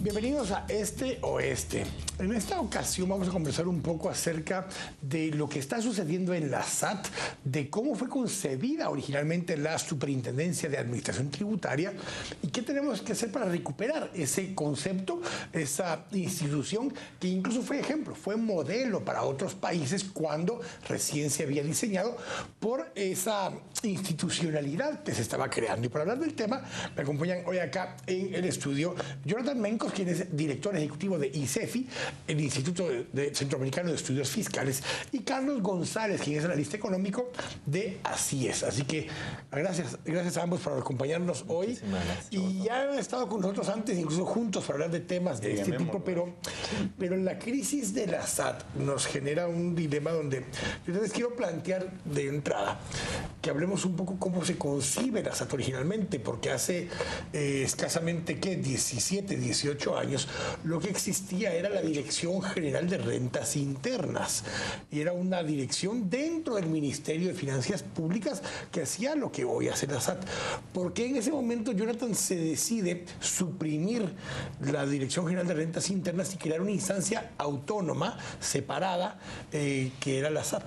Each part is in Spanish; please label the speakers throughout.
Speaker 1: Bienvenidos a Este Oeste. En esta ocasión vamos a conversar un poco acerca de lo que está sucediendo en la SAT, de cómo fue concebida originalmente la Superintendencia de Administración Tributaria y qué tenemos que hacer para recuperar ese concepto, esa institución que incluso fue ejemplo, fue modelo para otros países cuando recién se había diseñado por esa institucionalidad que se estaba creando. Y para hablar del tema me acompañan hoy acá en el estudio Jonathan Mencos, quien es director ejecutivo de ICEFI, el Instituto Centroamericano de Estudios Fiscales, y Carlos González, quien es analista económico de ACIES. Así que gracias a ambos por acompañarnos hoy. Y ya han estado con nosotros antes, incluso juntos, para hablar de temas de este tipo, pero la crisis de la SAT nos genera un dilema donde yo les quiero plantear de entrada que hablemos un poco cómo se concibe la SAT originalmente, porque hace escasamente, ¿qué? 17, 18 años, lo que existía era la Dirección General de Rentas Internas, y era una dirección dentro del Ministerio de Finanzas Públicas que hacía lo que hoy hace la SAT. ¿Por qué en ese momento, Jonathan, se decide suprimir la Dirección General de Rentas Internas y crear una instancia autónoma, separada, que era la SAT?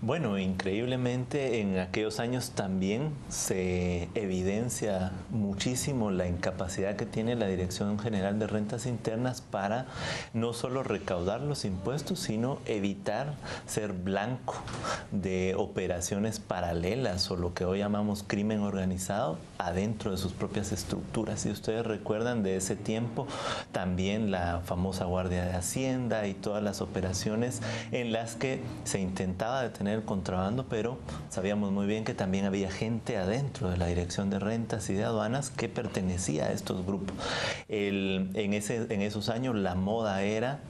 Speaker 2: Bueno, increíblemente en aquellos años también se evidencia muchísimo la incapacidad que tiene la Dirección General de Rentas Internas para no solo recaudar los impuestos, sino evitar ser blanco de operaciones paralelas o lo que hoy llamamos crimen organizado adentro de sus propias estructuras. Si ustedes recuerdan de ese tiempo, también la famosa Guardia de Hacienda y todas las operaciones en las que se intentaba detener el contrabando, pero sabíamos muy bien que también había gente adentro de la Dirección de Rentas y de Aduanas que pertenecía a estos grupos. En esos años la moda era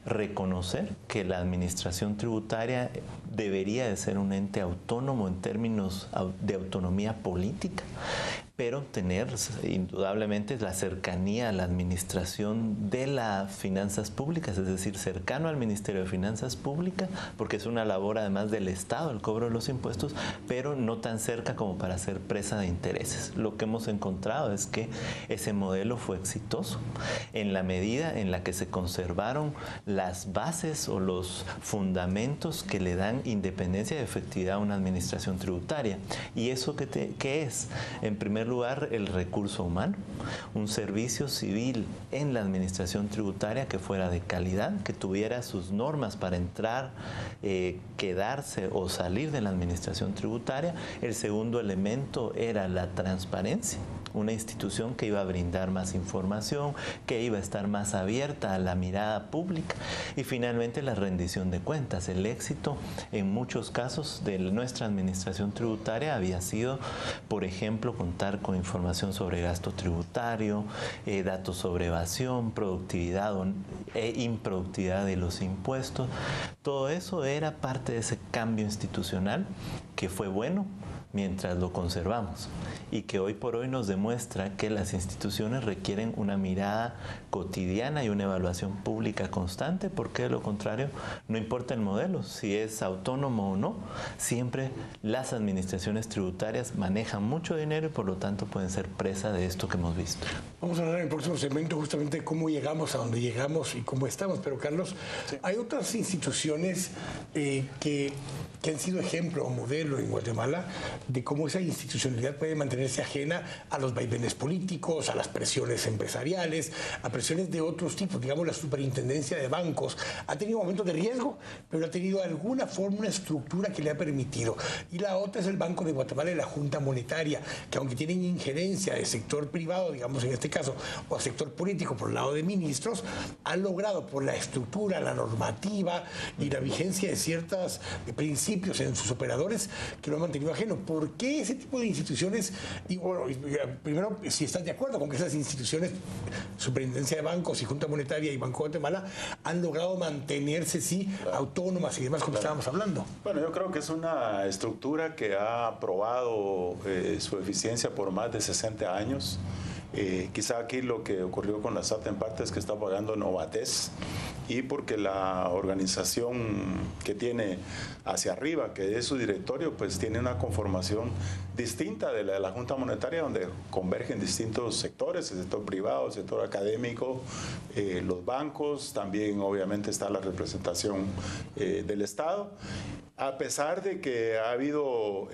Speaker 2: reconocer que la administración tributaria debería de ser un ente autónomo en términos de autonomía política, pero tener indudablemente la cercanía a la administración de las finanzas públicas, es decir, cercano al Ministerio de Finanzas Públicas, porque es una labor además del Estado el cobro de los impuestos, pero no tan cerca como para ser presa de intereses. Lo que hemos encontrado es que ese modelo fue exitoso en la medida en la que se conservaron las bases o los fundamentos que le dan independencia y efectividad a una administración tributaria. ¿Y eso qué es? En primer lugar, el recurso humano, un servicio civil en la administración tributaria que fuera de calidad, que tuviera sus normas para entrar, quedarse o salir de la administración tributaria. El segundo elemento era la transparencia, una institución que iba a brindar más información, que iba a estar más abierta a la mirada pública, y finalmente la rendición de cuentas. El éxito en muchos casos de nuestra administración tributaria había sido, por ejemplo, contar con información sobre gasto tributario, datos sobre evasión, productividad e improductividad de los impuestos. Todo eso era parte de ese cambio institucional que fue bueno mientras lo conservamos y que hoy por hoy nos demuestra que las instituciones requieren una mirada cotidiana y una evaluación pública constante, porque de lo contrario no importa el modelo, si es autónomo o no, siempre las administraciones tributarias manejan mucho dinero y por lo tanto pueden ser presa de esto que hemos visto.
Speaker 1: Vamos a hablar en el próximo segmento justamente de cómo llegamos a donde llegamos y cómo estamos, pero Carlos, sí, hay otras instituciones que han sido ejemplo o modelo en Guatemala de cómo esa institucionalidad puede mantenerse ajena a los vaivenes políticos, a las presiones empresariales, a presiones de otros tipos. Digamos, la Superintendencia de Bancos ha tenido momentos de riesgo, pero ha tenido de alguna forma una estructura que le ha permitido. Y la otra es el Banco de Guatemala y la Junta Monetaria, que aunque tienen injerencia del sector privado, digamos en este caso, o sector político por el lado de ministros, han logrado por la estructura, la normativa y la vigencia de ciertos principios en sus operadores que lo han mantenido ajeno. ¿Por qué ese tipo de instituciones? Y bueno, primero, si estás de acuerdo con que esas instituciones, Superintendencia de Bancos y Junta Monetaria y Banco de Guatemala, han logrado mantenerse, sí, autónomas y demás, como estábamos hablando.
Speaker 3: Bueno, yo creo que es una estructura que ha probado su eficiencia por más de 60 años. Quizá aquí lo que ocurrió con la SAT en parte es que está pagando novatez, y porque la organización que tiene hacia arriba, que es su directorio, pues tiene una conformación distinta de la de la Junta Monetaria, donde convergen distintos sectores, el sector privado, el sector académico, los bancos, también obviamente está la representación del Estado. A pesar de que ha habido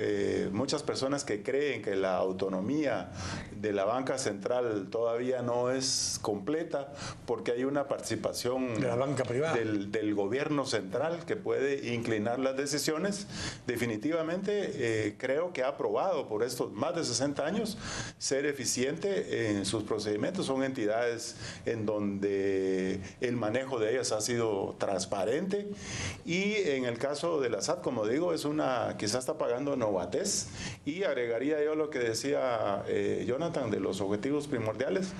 Speaker 3: muchas personas que creen que la autonomía de la banca central todavía no es completa, porque hay una participación
Speaker 1: de la banca privada
Speaker 3: del gobierno central que puede inclinar las decisiones, definitivamente creo que ha probado por estos más de 60 años ser eficiente en sus procedimientos. Son entidades en donde el manejo de ellas ha sido transparente, y en el caso de la SAT, como digo, es una, quizás está pagando novatez, y agregaría yo lo que decía Jonathan de los objetivos primordiales,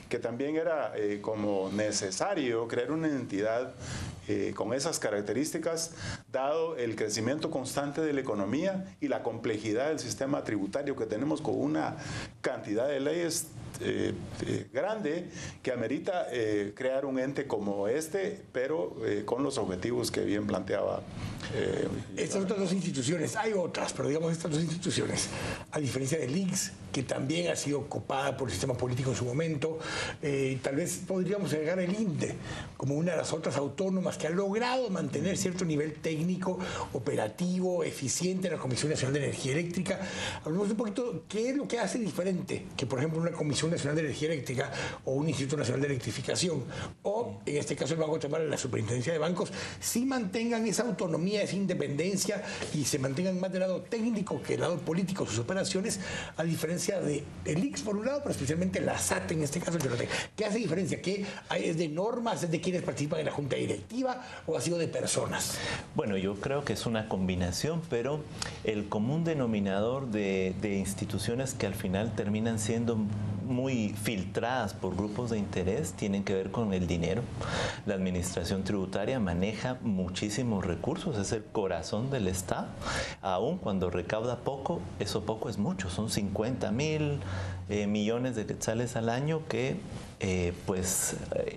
Speaker 3: que también era como necesario crear una entidad con esas características, dado el crecimiento constante de la economía y la complejidad del sistema tributario que tenemos, con una cantidad de leyes grande que amerita crear un ente como este, pero con los objetivos que bien planteaba.
Speaker 1: Estas otras dos instituciones, hay otras, pero digamos estas dos instituciones, a diferencia del INSS, que también ha sido copada por el sistema político en su momento, tal vez podríamos agregar el INDE como una de las otras autónomas que ha logrado mantener cierto nivel técnico, operativo, eficiente en la Comisión Nacional de Energía Eléctrica. Hablemos un poquito qué es lo que hace diferente que, por ejemplo, una Comisión Nacional de Energía Eléctrica o un Instituto Nacional de Electrificación, o en este caso el Banco de Guatemala, la Superintendencia de Bancos, sí mantengan esa autonomía, esa independencia, y se mantengan más del lado técnico que del lado político sus operaciones, a diferencia de el ICS por un lado, pero especialmente la SAT en este caso. ¿Qué hace diferencia? ¿Qué es de normas, es de quienes participan en la junta directiva, o ha sido de personas?
Speaker 2: Bueno, yo creo que es una combinación, pero el común denominador de instituciones que al final terminan siendo muy filtradas por grupos de interés tienen que ver con el dinero. La administración tributaria maneja muchísimos recursos, es el corazón del Estado. Aún cuando recauda poco, eso poco es mucho, son 50,000 millones de quetzales al año que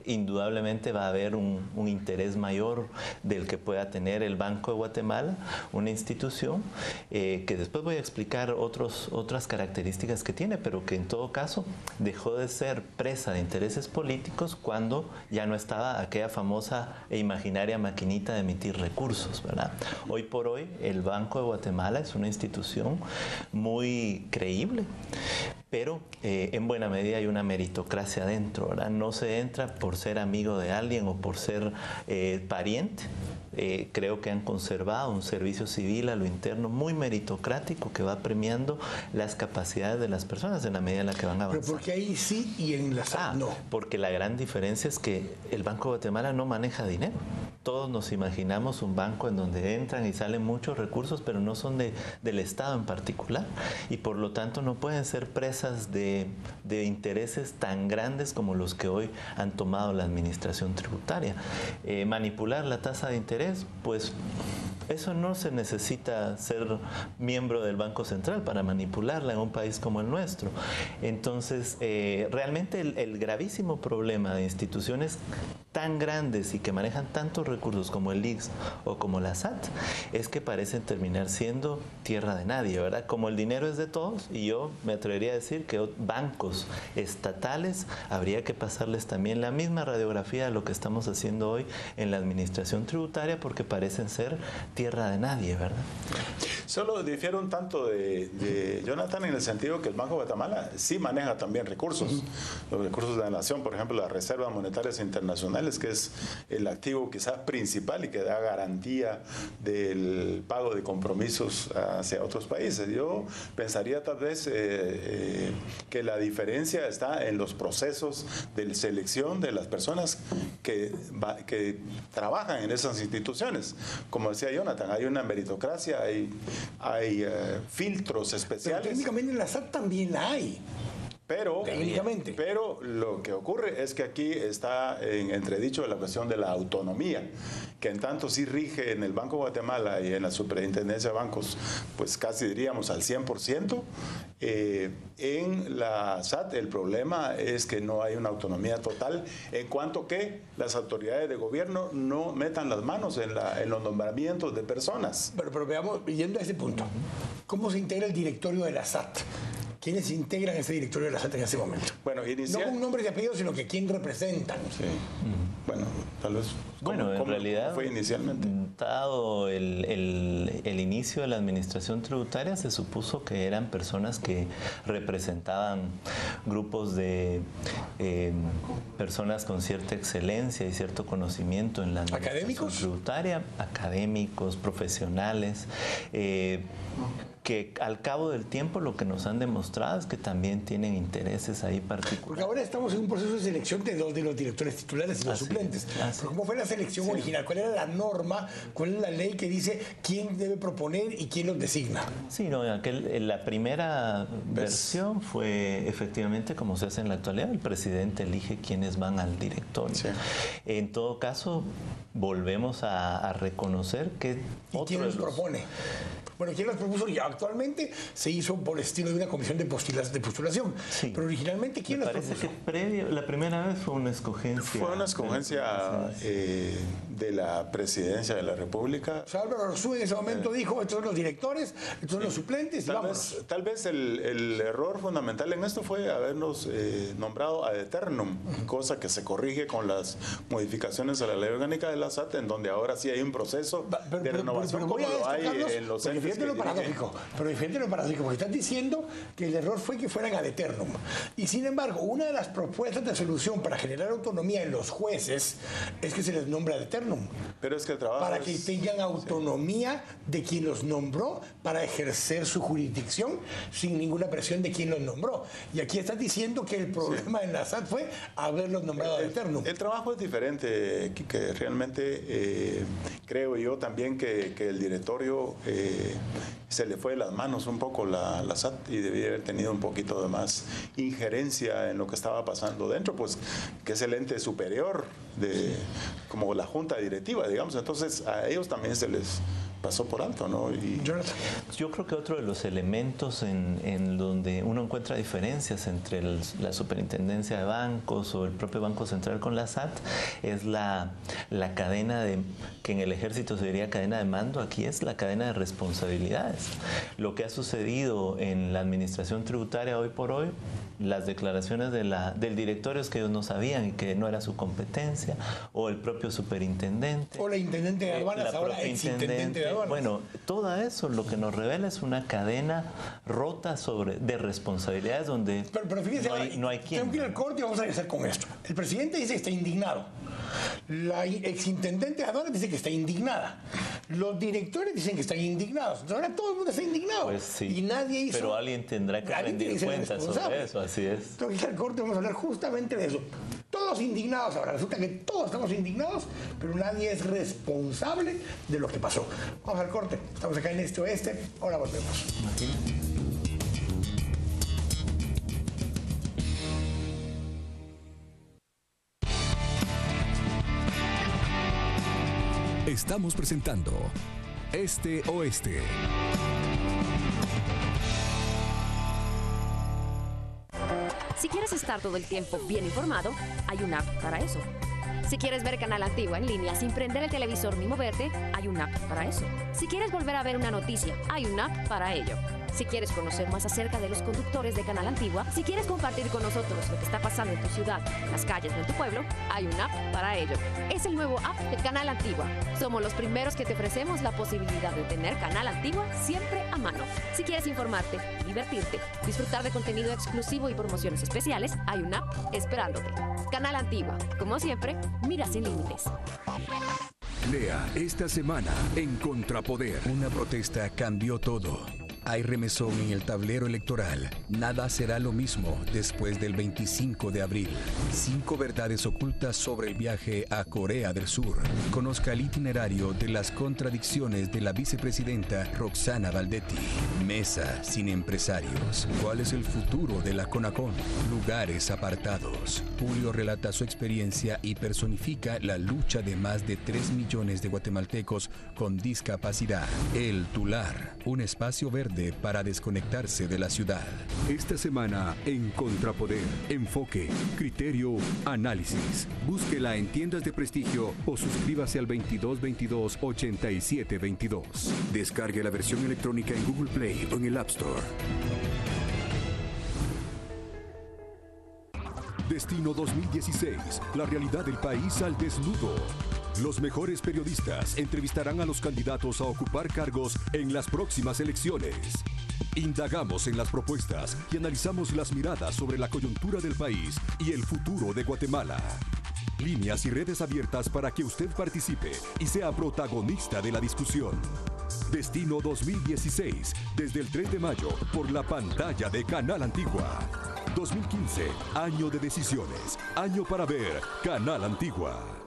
Speaker 2: indudablemente va a haber un interés mayor del que pueda tener el Banco de Guatemala, una institución que después voy a explicar otras características que tiene, pero que en todo caso dejó de ser presa de intereses políticos cuando ya no estaba aquella famosa e imaginaria maquinita de emitir recursos, ¿verdad? Hoy por hoy el Banco de Guatemala es una institución muy creíble, pero en buena medida hay una meritocracia dentro, ¿verdad? No se entra por ser amigo de alguien o por ser pariente. Creo que han conservado un servicio civil a lo interno muy meritocrático que va premiando las capacidades de las personas en la medida en la que van avanzando.
Speaker 1: Pero porque ahí sí y en la SAT no.
Speaker 2: Porque la gran diferencia es que el Banco de Guatemala no maneja dinero. Todos nos imaginamos un banco en donde entran y salen muchos recursos, pero no son del Estado en particular, y por lo tanto no pueden ser presas de intereses tan grandes como los que hoy han tomado la administración tributaria. Manipular la tasa de interés, pues eso no se necesita ser miembro del Banco Central para manipularla en un país como el nuestro. Entonces, realmente el gravísimo problema de instituciones tan grandes y que manejan tantos recursos como el ICS o como la SAT es que parecen terminar siendo tierra de nadie, ¿verdad? Como el dinero es de todos, y yo me atrevería a decir que bancos estatales habría que pasarles también la misma radiografía de lo que estamos haciendo hoy en la administración tributaria, porque parecen ser tierra de nadie, ¿verdad?
Speaker 3: Solo difiere un tanto de Jonathan en el sentido que el Banco de Guatemala sí maneja también recursos, los recursos de la nación, por ejemplo, las reservas monetarias internacionales, que es el activo quizás principal y que da garantía del pago de compromisos hacia otros países. Yo pensaría tal vez que la diferencia está en los procesos de selección de las personas que trabajan en esas instituciones. Como decía Jonathan, hay una meritocracia, hay filtros especiales.
Speaker 1: Pero técnicamente en la SAT también la hay.
Speaker 3: Pero,
Speaker 1: técnicamente.
Speaker 3: Pero lo que ocurre es que aquí está en entredicho la cuestión de la autonomía, que en tanto sí rige en el Banco de Guatemala y en la Superintendencia de Bancos, pues casi diríamos al 100%. En la SAT el problema es que no hay una autonomía total en cuanto que las autoridades de gobierno no metan las manos en los nombramientos de personas.
Speaker 1: Pero veamos, yendo a ese punto, ¿cómo se integra el directorio de la SAT? ¿Quiénes integran ese directorio de la SAT en ese momento?
Speaker 3: Bueno,
Speaker 1: no con nombre y apellido, sino que quién representan.
Speaker 3: Sí. Bueno, tal vez.
Speaker 2: Bueno, en realidad,
Speaker 3: fue inicialmente.
Speaker 2: Dado el inicio de la administración tributaria, se supuso que eran personas que representaban grupos de personas con cierta excelencia y cierto conocimiento en la administración
Speaker 1: ¿académicos?
Speaker 2: Tributaria, académicos, profesionales, que al cabo del tiempo lo que nos han demostrado es que también tienen intereses ahí particulares.
Speaker 1: Porque ahora estamos en un proceso de selección de dos de los directores titulares y los suplentes. Pero ¿cómo fue la selección original? ¿Cuál era la norma? ¿Cuál es la ley que dice quién debe proponer y quién los designa?
Speaker 2: Sí, no, la primera versión fue efectivamente como se hace en la actualidad. El presidente elige quiénes van al directorio. Sí. En todo caso, volvemos a reconocer que...
Speaker 1: ¿Y quién los propone? Bueno, ¿quién los propuso? Ya actualmente se hizo por estilo de una comisión de postulación. Sí. Pero originalmente, ¿quién los propuso?
Speaker 2: Parece que la primera vez fue una escogencia.
Speaker 3: Fue una escogencia de la presidencia de la República.
Speaker 1: O sea, Álvaro Arzú en ese momento dijo, estos son los directores, estos son los suplentes,
Speaker 3: Tal vez el error fundamental en esto fue habernos nombrado ad eternum, cosa que se corrige con las modificaciones a la ley orgánica de la SAT, en donde ahora sí hay un proceso de renovación como lo hay en los entes.
Speaker 1: Fíjate lo paradójico, porque estás diciendo que el error fue que fueran ad eternum. Y sin embargo, una de las propuestas de solución para generar autonomía en los jueces es que se les nombra ad eternum.
Speaker 3: Pero es que el trabajo
Speaker 1: para que tengan autonomía de quien los nombró para ejercer su jurisdicción sin ninguna presión de quien los nombró. Y aquí estás diciendo que el problema en la SAT fue haberlos nombrado ad eternum.
Speaker 3: El trabajo es diferente, que realmente creo yo también que el directorio se le fue de las manos un poco la SAT y debía haber tenido un poquito de más injerencia en lo que estaba pasando dentro, pues que es el ente superior como la junta directiva, digamos. Entonces a ellos también se les pasó por alto, ¿no?
Speaker 2: Yo creo que otro de los elementos en donde uno encuentra diferencias entre la superintendencia de bancos o el propio Banco Central con la SAT es la cadena que en el ejército se diría cadena de mando, aquí es la cadena de responsabilidades. Lo que ha sucedido en la administración tributaria hoy por hoy, las declaraciones del directorio es que ellos no sabían y que no era su competencia, o el propio superintendente.
Speaker 1: O la intendente de aduanas, ahora exintendente de aduanas.
Speaker 2: Bueno, todo eso lo que nos revela es una cadena rota de responsabilidades donde
Speaker 1: pero fíjese,
Speaker 2: no hay quien.
Speaker 1: Tengo que ir al corte y vamos a regresar con esto. El presidente dice que está indignado. La exintendente de aduanas dice que está indignada. Los directores dicen que están indignados. Entonces ahora todo el mundo está indignado.
Speaker 2: Pues sí,
Speaker 1: y nadie hizo...
Speaker 2: Pero alguien tendrá que rendir cuentas sobre eso, así es.
Speaker 1: Tengo que ir al corte, vamos a hablar justamente de eso. Todos indignados ahora. Resulta que todos estamos indignados, pero nadie es responsable de lo que pasó. Vamos al corte. Estamos acá en Este Oeste. Ahora volvemos.
Speaker 4: Estamos presentando Este Oeste.
Speaker 5: Si quieres estar todo el tiempo bien informado, hay una app para eso. Si quieres ver Canal Antigua en línea sin prender el televisor ni moverte, hay una app para eso. Si quieres volver a ver una noticia, hay una app para ello. Si quieres conocer más acerca de los conductores de Canal Antigua, si quieres compartir con nosotros lo que está pasando en tu ciudad, en las calles o en tu pueblo, hay una app para ello. Es el nuevo app de Canal Antigua. Somos los primeros que te ofrecemos la posibilidad de tener Canal Antigua siempre a mano. Si quieres informarte, divertirte, disfrutar de contenido exclusivo y promociones especiales, hay una app esperándote. Canal Antigua, como siempre, mira sin límites.
Speaker 4: Lea esta semana en Contrapoder. Una protesta cambió todo. Hay remesón en el tablero electoral. Nada será lo mismo después del 25 de abril. 5 verdades ocultas sobre el viaje a Corea del Sur. Conozca el itinerario de las contradicciones de la vicepresidenta Roxana Valdetti. Mesa sin empresarios. ¿Cuál es el futuro de la CONACON? Lugares apartados. Julio relata su experiencia y personifica la lucha de más de 3 millones de guatemaltecos con discapacidad. El Tular, un espacio verde para desconectarse de la ciudad. Esta semana en Contrapoder, enfoque, criterio, análisis. Búsquela en tiendas de prestigio o suscríbase al 2222-8722. Descargue la versión electrónica en Google Play o en el App Store. Destino 2016, la realidad del país al desnudo. Los mejores periodistas entrevistarán a los candidatos a ocupar cargos en las próximas elecciones. Indagamos en las propuestas y analizamos las miradas sobre la coyuntura del país y el futuro de Guatemala. Líneas y redes abiertas para que usted participe y sea protagonista de la discusión. Destino 2016, desde el 3 de mayo, por la pantalla de Canal Antigua. 2015, año de decisiones, año para ver Canal Antigua.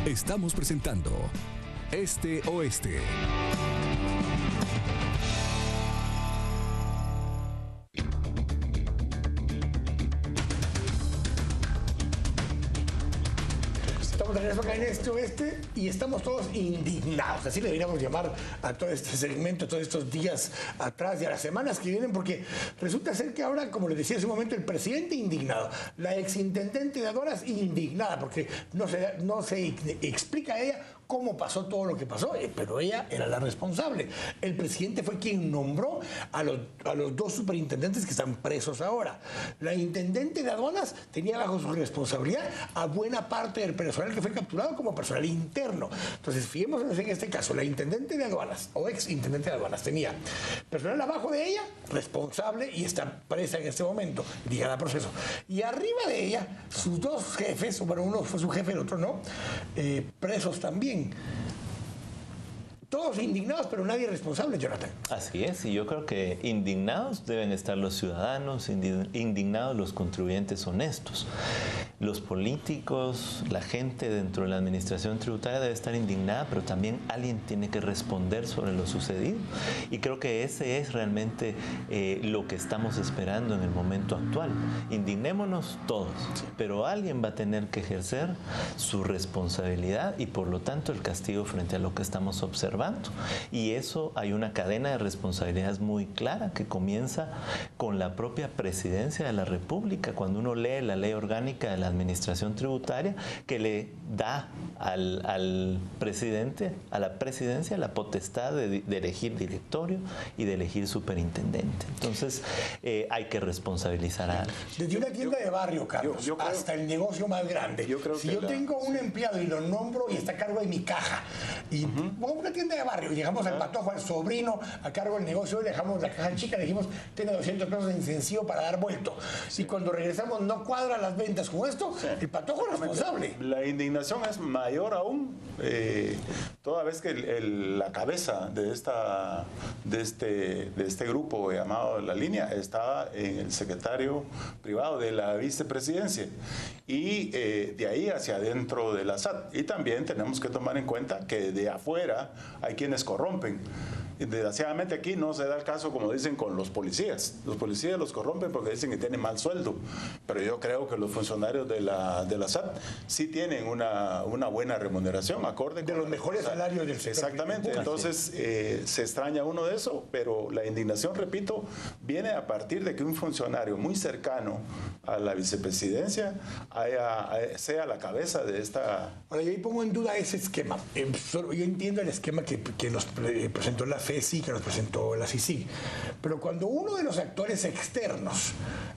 Speaker 4: Estamos presentando Este Oeste.
Speaker 1: Estamos de regreso acá en Este Oeste y estamos todos indignados, así le deberíamos llamar a todo este segmento, todos estos días atrás y a las semanas que vienen, porque resulta ser que ahora, como les decía hace un momento, el presidente indignado, la exintendente de Aduanas indignada, porque no se explica a ella cómo pasó todo lo que pasó, pero ella era la responsable. El presidente fue quien nombró a los 2 superintendentes que están presos ahora. La intendente de Aduanas tenía bajo su responsabilidad a buena parte del personal que fue capturado como personal interno. Entonces, fijémonos en este caso, la intendente de Aduanas, o ex intendente de Aduanas, tenía personal abajo de ella, responsable, y está presa en este momento, ligada a proceso. Y arriba de ella, sus 2 jefes, bueno, uno fue su jefe, el otro no, presos también. Todos indignados, pero nadie responsable, Jonathan.
Speaker 2: Así es, y yo creo que indignados deben estar los ciudadanos, indignados los contribuyentes honestos. Los políticos, la gente dentro de la administración tributaria debe estar indignada, pero también alguien tiene que responder sobre lo sucedido. Y creo que ese es realmente lo que estamos esperando en el momento actual. Indignémonos todos, pero alguien va a tener que ejercer su responsabilidad y por lo tanto el castigo frente a lo que estamos observando. Y eso, hay una cadena de responsabilidades muy clara que comienza con la propia presidencia de la República. Cuando uno lee la ley orgánica de la administración tributaria, que le da al presidente, a la presidencia, la potestad de elegir directorio y de elegir superintendente. Entonces, hay que responsabilizar a alguien.
Speaker 1: Desde una tienda de barrio, Carlos, yo creo, hasta el negocio más grande. Si yo tengo un empleado y lo nombro y está a cargo de mi caja, y pongo una tienda de barrio, y dejamos al Patojo, al sobrino, a cargo del negocio, y dejamos la caja chica, le dijimos, tiene 200 pesos de incentivo para dar vuelto. Y cuando regresamos no cuadra las ventas con esto, el Patojo es responsable.
Speaker 3: La indignación es mayor aún, toda vez que la cabeza de este grupo llamado La Línea estaba en el secretario privado de la vicepresidencia y de ahí hacia adentro de la SAT. Y también tenemos que tomar en cuenta que de afuera hay quienes corrompen. Desgraciadamente aquí no se da el caso, como dicen, con los policías. Los policías los corrompen porque dicen que tienen mal sueldo, pero yo creo que los funcionarios de la SAT sí tienen una buena remuneración, acorde
Speaker 1: de los mejores salarios del sector.
Speaker 3: Exactamente, entonces se extraña uno de eso, pero la indignación, repito, viene a partir de que un funcionario muy cercano a la vicepresidencia sea la cabeza de esta...
Speaker 1: Ahora, yo ahí pongo en duda ese esquema. Yo entiendo el esquema que nos presentó la FESI, que nos presentó la CICIG, pero cuando uno de los actores externos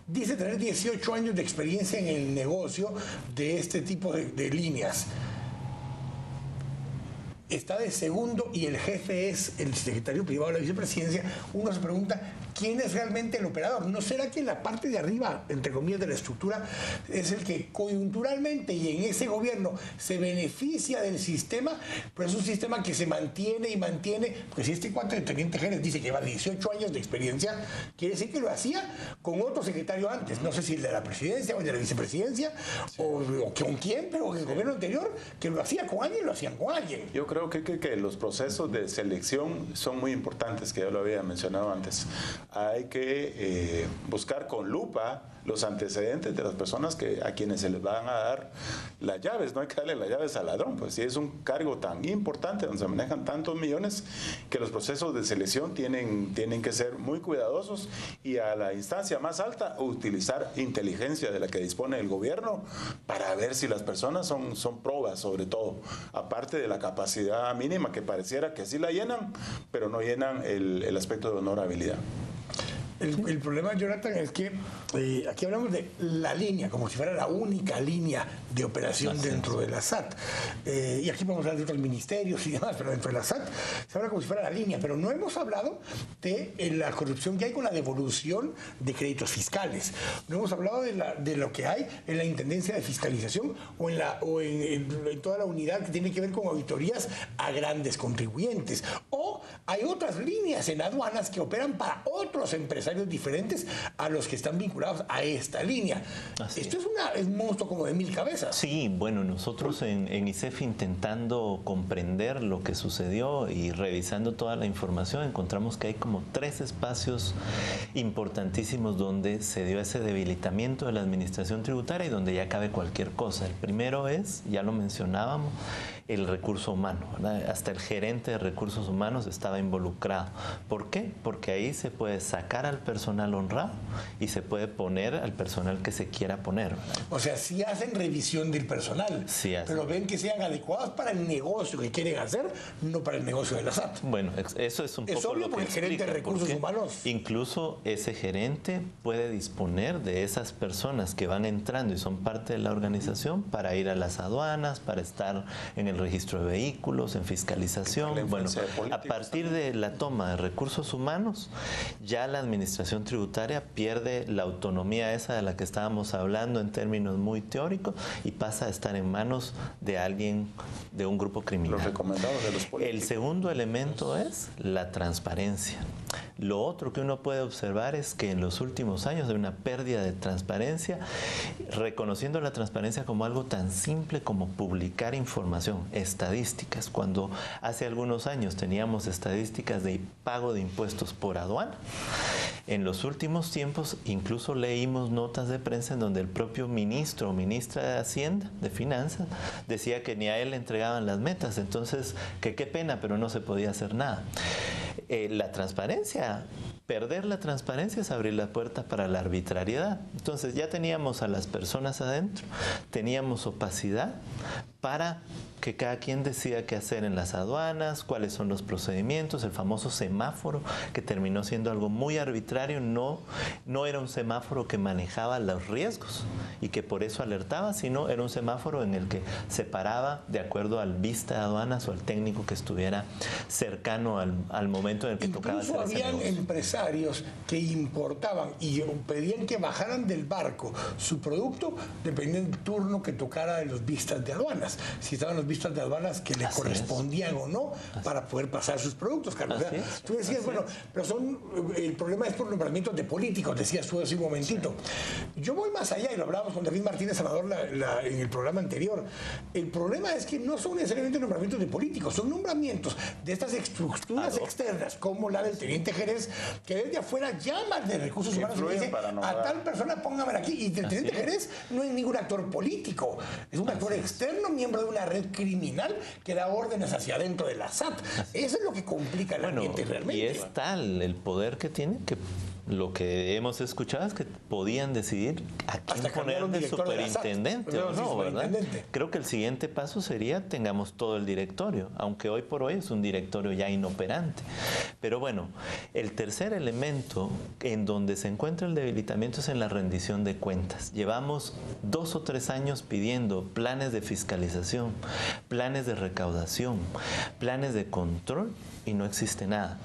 Speaker 1: dice tener 18 años de experiencia en el negocio de este tipo de líneas, está de segundo y el jefe es el secretario privado de la vicepresidencia, uno se pregunta quién es realmente el operador. ¿No será que la parte de arriba, entre comillas, de la estructura es el que coyunturalmente y en ese gobierno se beneficia del sistema, pero es un sistema que se mantiene y mantiene? Porque si este cuate de Teniente Jerez dice que lleva 18 años de experiencia, quiere decir que lo hacía con otro secretario antes, no sé si el de la presidencia o el de la vicepresidencia, o con quién, pero el gobierno anterior, que lo hacía con alguien, lo hacían con alguien.
Speaker 3: Yo creo que los procesos de selección son muy importantes, que ya lo había mencionado antes. Hay que buscar con lupa los antecedentes de las personas a quienes se les van a dar las llaves. No hay que darle las llaves al ladrón, pues si es un cargo tan importante donde se manejan tantos millones, que los procesos de selección tienen que ser muy cuidadosos, y a la instancia más alta utilizar inteligencia de la que dispone el gobierno para ver si las personas son probas, sobre todo, aparte de la capacidad mínima que pareciera que sí la llenan, pero no llenan el aspecto de honorabilidad.
Speaker 1: El problema, Jonathan, es que aquí hablamos de la línea, como si fuera la única línea de operación dentro de la SAT. Y aquí podemos hablar de otros ministerios y demás, pero dentro de la SAT se habla como si fuera la línea. Pero no hemos hablado de la corrupción que hay con la devolución de créditos fiscales. No hemos hablado de lo que hay en la Intendencia de Fiscalización o en toda la unidad que tiene que ver con auditorías a grandes contribuyentes. O hay otras líneas en aduanas que operan para otros empresarios diferentes a los que están vinculados a esta línea. Esto es un monstruo como de 1000 cabezas.
Speaker 2: Sí, bueno, nosotros en ICEFI, intentando comprender lo que sucedió y revisando toda la información, encontramos que hay como 3 espacios importantísimos donde se dio ese debilitamiento de la administración tributaria y donde ya cabe cualquier cosa. El primero es, ya lo mencionábamos, el recurso humano, ¿verdad? Hasta el gerente de recursos humanos estaba involucrado. ¿Por qué? Porque ahí se puede sacar al personal honrado y se puede poner al personal que se quiera poner, ¿verdad?
Speaker 1: O sea, sí hacen revisión del personal,
Speaker 2: sí hacen,
Speaker 1: pero ven que sean adecuados para el negocio que quieren hacer, no para el negocio de la SAT.
Speaker 2: Bueno, eso es un poco
Speaker 1: obvio,
Speaker 2: lo
Speaker 1: porque
Speaker 2: que
Speaker 1: el gerente de
Speaker 2: explica,
Speaker 1: recursos humanos,
Speaker 2: incluso ese gerente puede disponer de esas personas que van entrando y son parte de la organización para ir a las aduanas, para estar en el registro de vehículos, en fiscalización. Bueno, a partir de la toma de recursos humanos, ya la administración tributaria pierde la autonomía esa de la que estábamos hablando en términos muy teóricos y pasa a estar en manos de alguien, de un grupo criminal.
Speaker 3: Los recomendados de los políticos.
Speaker 2: El segundo elemento es la transparencia. Lo otro que uno puede observar es que en los últimos años hay una pérdida de transparencia, reconociendo la transparencia como algo tan simple como publicar información, estadísticas. Cuando hace algunos años teníamos estadísticas de pago de impuestos por aduana, en los últimos tiempos incluso leímos notas de prensa en donde el propio ministro o ministra de Hacienda, de Finanzas, decía que ni a él le entregaban las metas. Entonces, que qué pena, pero no se podía hacer nada. La transparencia, perder la transparencia es abrir la puerta para la arbitrariedad. Entonces ya teníamos a las personas adentro, teníamos opacidad para que cada quien decida qué hacer en las aduanas, cuáles son los procedimientos, el famoso semáforo, que terminó siendo algo muy arbitrario, no era un semáforo que manejaba los riesgos y que por eso alertaba, sino era un semáforo en el que se paraba de acuerdo al vista de aduanas o al técnico que estuviera cercano al momento en el que tocaba hacer ese negocio.
Speaker 1: Incluso habían empresarios que importaban y pedían que bajaran del barco su producto dependiendo del turno que tocara de los vistas de aduanas. Si estaban los vistas de aduanas que le correspondían o no para poder pasar sus productos, Carlos. O sea, tú decías, bueno, pero el problema es por nombramientos de políticos, decías tú hace un momentito. Yo voy más allá, y lo hablábamos con David Martínez Salvador en el programa anterior. El problema es que no son necesariamente nombramientos de políticos, son nombramientos de estas estructuras externas, como la del teniente Jerez, que desde afuera llaman de recursos humanos y dice, a tal persona póngame aquí. Y el teniente Jerez no es ningún actor político, es un actor externo, miembro de una red criminal que da órdenes hacia adentro de la SAT. Eso es lo que complica el ambiente realmente.
Speaker 2: Y es tal el poder que tiene que Lo que hemos escuchado es que podían decidir a quién poner de superintendente o no, ¿verdad? Creo que el siguiente paso sería tengamos todo el directorio, aunque hoy por hoy es un directorio ya inoperante. Pero bueno, el tercer elemento en donde se encuentra el debilitamiento es en la rendición de cuentas. Llevamos 2 o 3 años pidiendo planes de fiscalización, planes de recaudación, planes de control y no existe nada.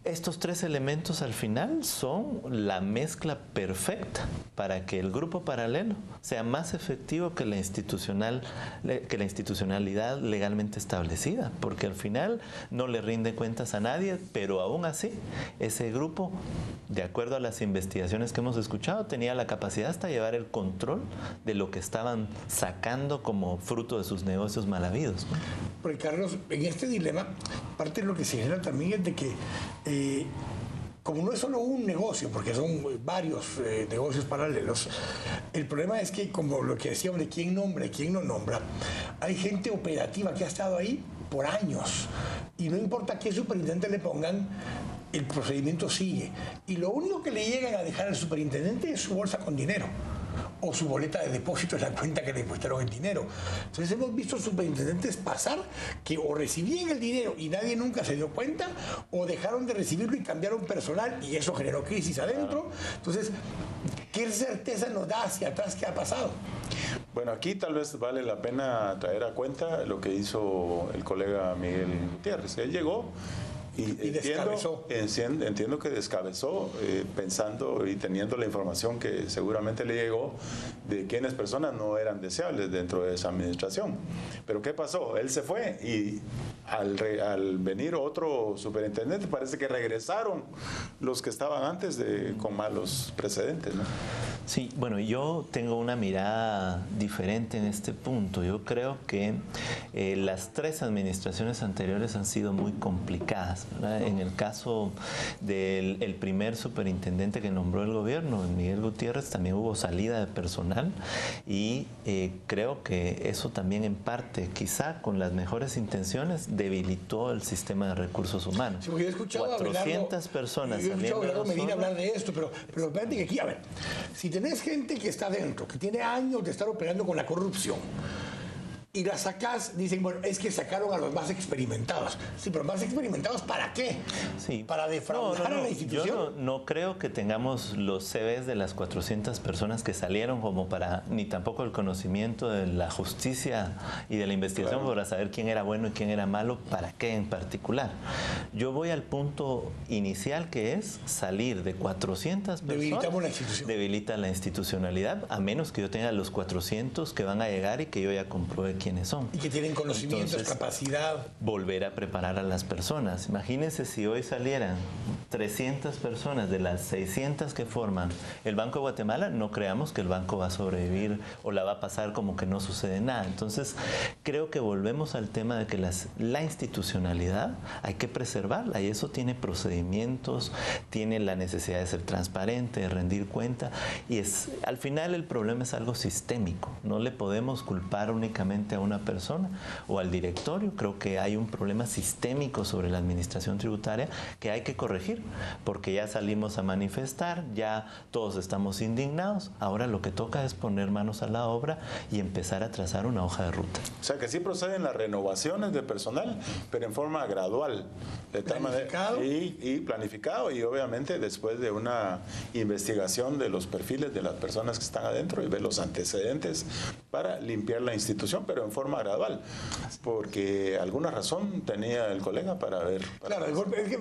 Speaker 2: Estos 3 elementos al final son la mezcla perfecta para que el grupo paralelo sea más efectivo que la institucionalidad legalmente establecida, porque al final no le rinde cuentas a nadie, pero aún así ese grupo, de acuerdo a las investigaciones que hemos escuchado, tenía la capacidad hasta llevar el control de lo que estaban sacando como fruto de sus negocios mal habidos.
Speaker 1: Porque Carlos, en este dilema, parte de lo que se genera también es de que como no es solo un negocio, porque son varios negocios paralelos, el problema es que, como lo que decíamos de quién nombra y quién no nombra, hay gente operativa que ha estado ahí por años y no importa qué superintendente le pongan, el procedimiento sigue. Y lo único que le llegan a dejar al superintendente es su bolsa con dinero o su boleta de depósito en la cuenta que le depositaron el dinero. Entonces hemos visto superintendentes pasar que o recibían el dinero y nadie nunca se dio cuenta, o dejaron de recibirlo y cambiaron personal y eso generó crisis adentro. Entonces, ¿qué certeza nos da hacia atrás qué ha pasado?
Speaker 3: Bueno, aquí tal vez vale la pena traer a cuenta lo que hizo el colega Miguel Gutiérrez. Él llegó y entiendo que descabezó pensando y teniendo la información que seguramente le llegó de quiénes personas no eran deseables dentro de esa administración. Pero ¿qué pasó? Él se fue y al venir otro superintendente parece que regresaron los que estaban antes con malos precedentes, ¿no?
Speaker 2: Sí, bueno, yo tengo una mirada diferente en este punto. Yo creo que las 3 administraciones anteriores han sido muy complicadas, ¿verdad? En el caso del primer superintendente que nombró el gobierno, Miguel Gutiérrez, también hubo salida de personal y creo que eso también en parte, quizá con las mejores intenciones, debilitó el sistema de recursos humanos.
Speaker 1: Sí, porque yo he escuchado
Speaker 2: 400 personas
Speaker 1: yo he escuchado a Abelardo Medina hablar de esto, pero espérate que aquí, a ver, si tenés gente que está dentro, que tiene años de estar operando con la corrupción, y la sacás, dicen, bueno, es que sacaron a los más experimentados. Sí, pero más experimentados, ¿para qué?
Speaker 2: Sí.
Speaker 1: ¿Para defraudar a la institución?
Speaker 2: Yo no creo que tengamos los CVs de las 400 personas que salieron como para, ni tampoco el conocimiento de la justicia y de la investigación, claro, para saber quién era bueno y quién era malo, para qué en particular. Yo voy al punto inicial, que es salir de 400 personas.
Speaker 1: Debilitamos la institución.
Speaker 2: Debilita la institucionalidad, a menos que yo tenga los 400 que van a llegar y que yo ya compruebe quiénes son.
Speaker 1: Y que tienen conocimientos, entonces, capacidad.
Speaker 2: Volver a preparar a las personas. Imagínense si hoy salieran 300 personas de las 600 que forman el Banco de Guatemala, no creamos que el banco va a sobrevivir o la va a pasar como que no sucede nada. Entonces, creo que volvemos al tema de que la institucionalidad hay que preservarla, y eso tiene procedimientos, tiene la necesidad de ser transparente, de rendir cuenta, y al final el problema es algo sistémico. No le podemos culpar únicamente a una persona o al directorio. Creo que hay un problema sistémico sobre la administración tributaria que hay que corregir, porque ya salimos a manifestar, ya todos estamos indignados. Ahora lo que toca es poner manos a la obra y empezar a trazar una hoja de ruta.
Speaker 3: O sea que sí proceden las renovaciones de personal, pero en forma gradual, de tal manera y planificado, y obviamente después de una investigación de los perfiles de las personas que están adentro y ver los antecedentes para limpiar la institución, pero en forma gradual, porque alguna razón tenía el colega para ver.
Speaker 1: Claro,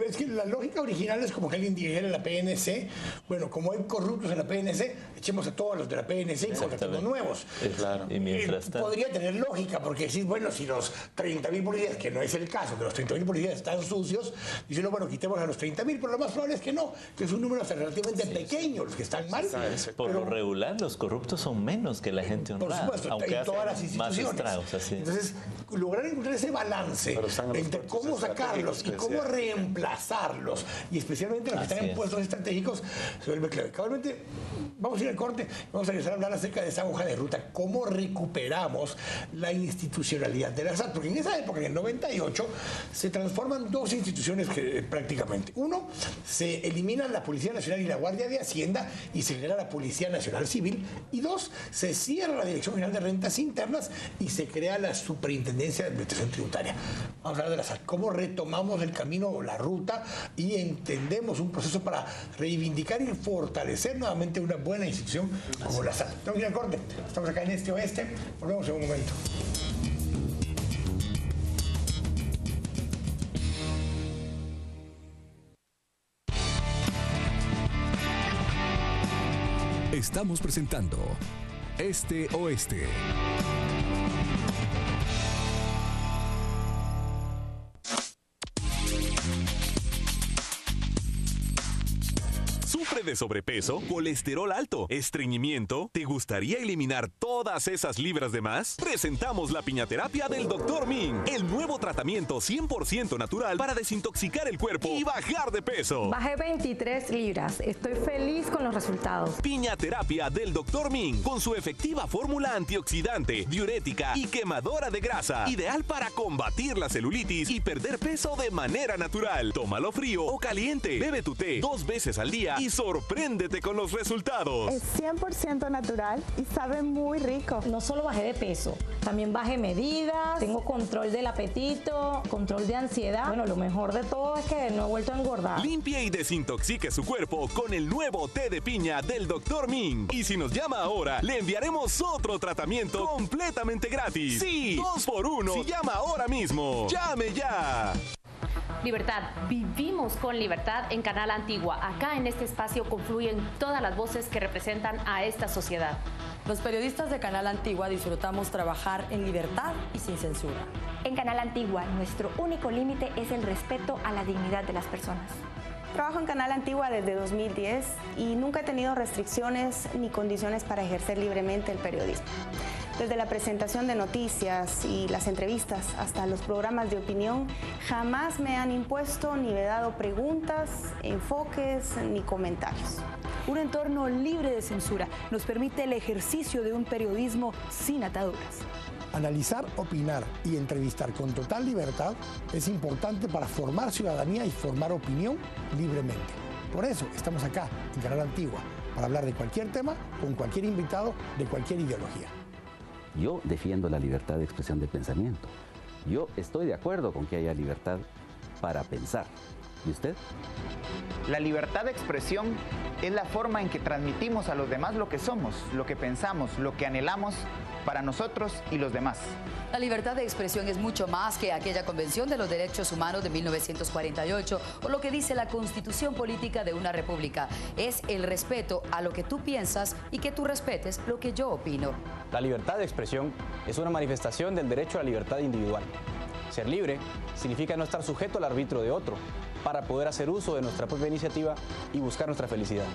Speaker 1: es que la lógica original es como que alguien dijera en la PNC, bueno, como hay corruptos en la PNC, echemos a todos los de la PNC y contratemos nuevos.
Speaker 2: Claro. Y mientras
Speaker 1: podría tener lógica, porque decir, bueno, si los 30.000 policías, que no es el caso, que los 30.000 policías están sucios, diciendo, bueno, quitemos a los 30.000, pero lo más probable es que no, que es un número relativamente pequeño, los que están mal.
Speaker 2: Por lo regular, los corruptos son menos que la gente honrada,
Speaker 1: por supuesto,
Speaker 2: aunque
Speaker 1: en todas las
Speaker 2: más
Speaker 1: instituciones.
Speaker 2: pagos, así es.
Speaker 1: Entonces, lograr encontrar ese balance entre cómo sacarlos y cómo reemplazarlos, y especialmente los que están en puestos estratégicos, se vuelve clave. Cabalmente, vamos a ir al corte, vamos a empezar a hablar acerca de esa hoja de ruta, cómo recuperamos la institucionalidad de la SAT, porque en esa época, en el 98, se transforman dos instituciones prácticamente. Uno, se eliminan la Policía Nacional y la Guardia de Hacienda y se crea la Policía Nacional Civil. Y dos, se cierra la Dirección General de Rentas Internas y se crea la Superintendencia de Administración Tributaria. Vamos a hablar de la SAT, cómo retomamos el camino o la ruta y entendemos un proceso para reivindicar y fortalecer nuevamente una buena institución como la SAT. Tengo que ir al corte. Estamos acá en Este Oeste. Volvemos en un momento.
Speaker 4: Estamos presentando Este Oeste.
Speaker 6: ¿Sufre de sobrepeso, colesterol alto, estreñimiento? ¿Te gustaría eliminar todas esas libras de más? Presentamos la piñaterapia del Dr. Ming, el nuevo tratamiento 100% natural para desintoxicar el cuerpo y bajar de peso.
Speaker 7: Bajé 23 libras. Estoy feliz con los resultados.
Speaker 6: Piñaterapia del Dr. Ming, con su efectiva fórmula antioxidante, diurética y quemadora de grasa, ideal para combatir la celulitis y perder peso de manera natural. Tómalo frío o caliente. Bebe tu té 2 veces al día y sorpréndete con los resultados.
Speaker 8: Es 100% natural y sabe muy rico.
Speaker 7: No solo bajé de peso, también bajé medidas, tengo control del apetito, control de ansiedad. Bueno, lo mejor de todo es que no he vuelto a engordar.
Speaker 6: Limpie y desintoxique su cuerpo con el nuevo té de piña del Dr. Ming. Y si nos llama ahora, le enviaremos otro tratamiento completamente gratis. Sí, 2 por 1. Si llama ahora mismo, llame ya.
Speaker 9: Libertad, vivimos con libertad en Canal Antigua. Acá en este espacio confluyen todas las voces que representan a esta sociedad.
Speaker 10: Los periodistas de Canal Antigua disfrutamos trabajar en libertad y sin censura.
Speaker 11: En Canal Antigua, nuestro único límite es el respeto a la dignidad de las personas.
Speaker 12: Trabajo en Canal Antigua desde 2010 y nunca he tenido restricciones ni condiciones para ejercer libremente el periodismo. Desde la presentación de noticias y las entrevistas hasta los programas de opinión, jamás me han impuesto ni vedado preguntas, enfoques ni comentarios.
Speaker 13: Un entorno libre de censura nos permite el ejercicio de un periodismo sin ataduras.
Speaker 1: Analizar, opinar y entrevistar con total libertad es importante para formar ciudadanía y formar opinión libremente. Por eso estamos acá en Canal Antigua, para hablar de cualquier tema, con cualquier invitado, de cualquier ideología.
Speaker 14: Yo defiendo la libertad de expresión de pensamiento. Yo estoy de acuerdo con que haya libertad para pensar. ¿Y usted?
Speaker 15: La libertad de expresión es la forma en que transmitimos a los demás lo que somos, lo que pensamos, lo que anhelamos para nosotros y los demás.
Speaker 10: La libertad de expresión es mucho más que aquella Convención de los Derechos Humanos de 1948 o lo que dice la Constitución Política de una república. Es el respeto a lo que tú piensas y que tú respetes lo que yo opino.
Speaker 16: La libertad de expresión es una manifestación del derecho a la libertad individual. Ser libre significa no estar sujeto al arbitrio de otro, para poder hacer uso de nuestra propia iniciativa y buscar nuestra felicidad.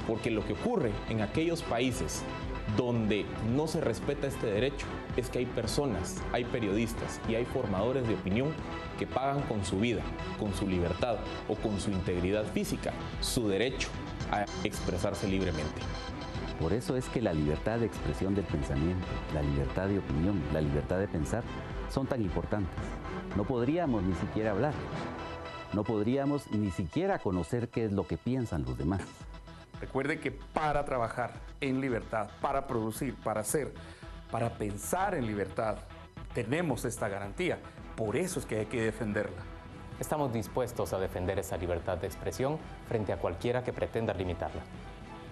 Speaker 17: Porque lo que ocurre en aquellos países donde no se respeta este derecho es que hay personas, hay periodistas y hay formadores de opinión que pagan con su vida, con su libertad o con su integridad física su derecho a expresarse libremente.
Speaker 14: Por eso es que la libertad de expresión del pensamiento, la libertad de opinión, la libertad de pensar son tan importantes. No podríamos ni siquiera hablar. No podríamos ni siquiera conocer qué es lo que piensan los demás.
Speaker 18: Recuerde que para trabajar en libertad, para producir, para hacer, para pensar en libertad, tenemos esta garantía. Por eso es que hay que defenderla.
Speaker 19: Estamos dispuestos a defender esa libertad de expresión frente a cualquiera que pretenda limitarla.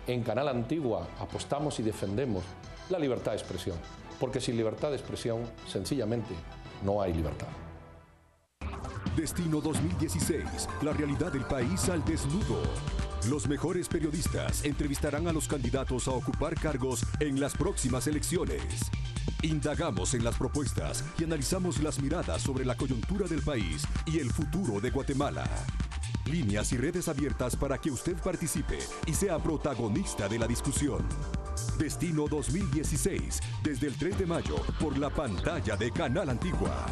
Speaker 20: En Canal Antigua apostamos y defendemos la libertad de expresión, porque sin libertad de expresión, sencillamente, no hay libertad.
Speaker 4: Destino 2016, la realidad del país al desnudo. Los mejores periodistas entrevistarán a los candidatos a ocupar cargos en las próximas elecciones. Indagamos en las propuestas y analizamos las miradas sobre la coyuntura del país y el futuro de Guatemala. Líneas y redes abiertas para que usted participe y sea protagonista de la discusión. Destino 2016, desde el 3 de mayo, por la pantalla de Canal Antigua.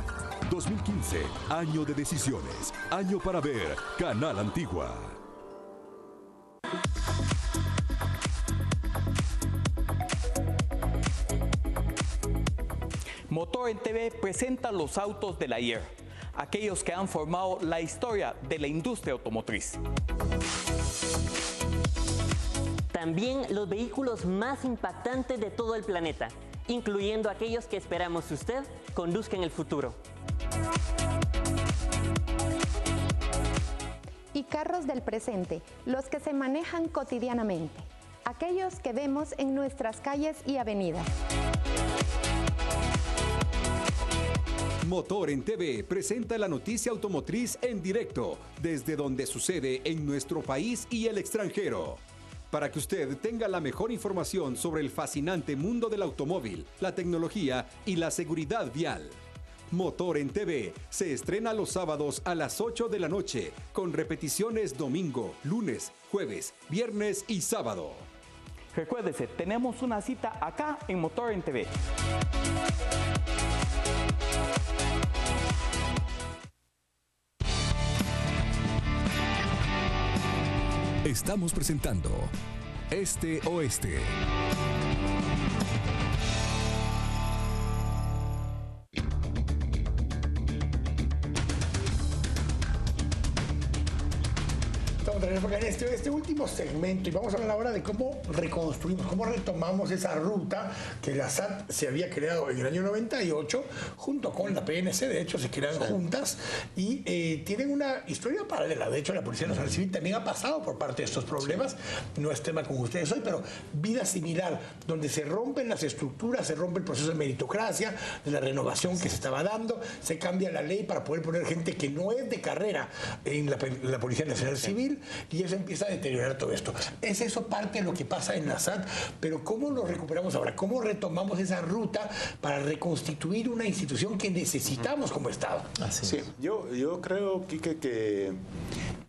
Speaker 4: 2015, año de decisiones, año para ver Canal Antigua.
Speaker 21: Motor en TV presenta los autos del ayer, aquellos que han formado la historia de la industria automotriz.
Speaker 22: También los vehículos más impactantes de todo el planeta, incluyendo aquellos que esperamos usted conduzca en el futuro.
Speaker 23: Y carros del presente, los que se manejan cotidianamente, aquellos que vemos en nuestras calles y avenidas.
Speaker 4: Motor en TV presenta la noticia automotriz en directo, desde donde sucede en nuestro país y el extranjero. Para que usted tenga la mejor información sobre el fascinante mundo del automóvil, la tecnología y la seguridad vial. Motor en TV se estrena los sábados a las 8 de la noche, con repeticiones domingo, lunes, jueves, viernes y sábado.
Speaker 21: Recuérdese, tenemos una cita acá en Motor en TV.
Speaker 4: Estamos presentando Este Oeste.
Speaker 1: En este último segmento, y vamos a hablar ahora de cómo reconstruimos, cómo retomamos esa ruta que la SAT se había creado en el año 98 junto con la PNC. De hecho se crearon juntas y tienen una historia paralela. De hecho la Policía Nacional Civil también ha pasado por parte de estos problemas. No es tema con ustedes hoy, pero vida similar, donde se rompen las estructuras, se rompe el proceso de meritocracia, de la renovación que se estaba dando, se cambia la ley para poder poner gente que no es de carrera en la Policía Nacional Civil, y eso empieza a deteriorar todo esto. Es eso parte de lo que pasa en la SAT, pero ¿cómo lo recuperamos ahora? ¿Cómo retomamos esa ruta para reconstituir una institución que necesitamos como Estado?
Speaker 3: Sí, yo creo, Quique,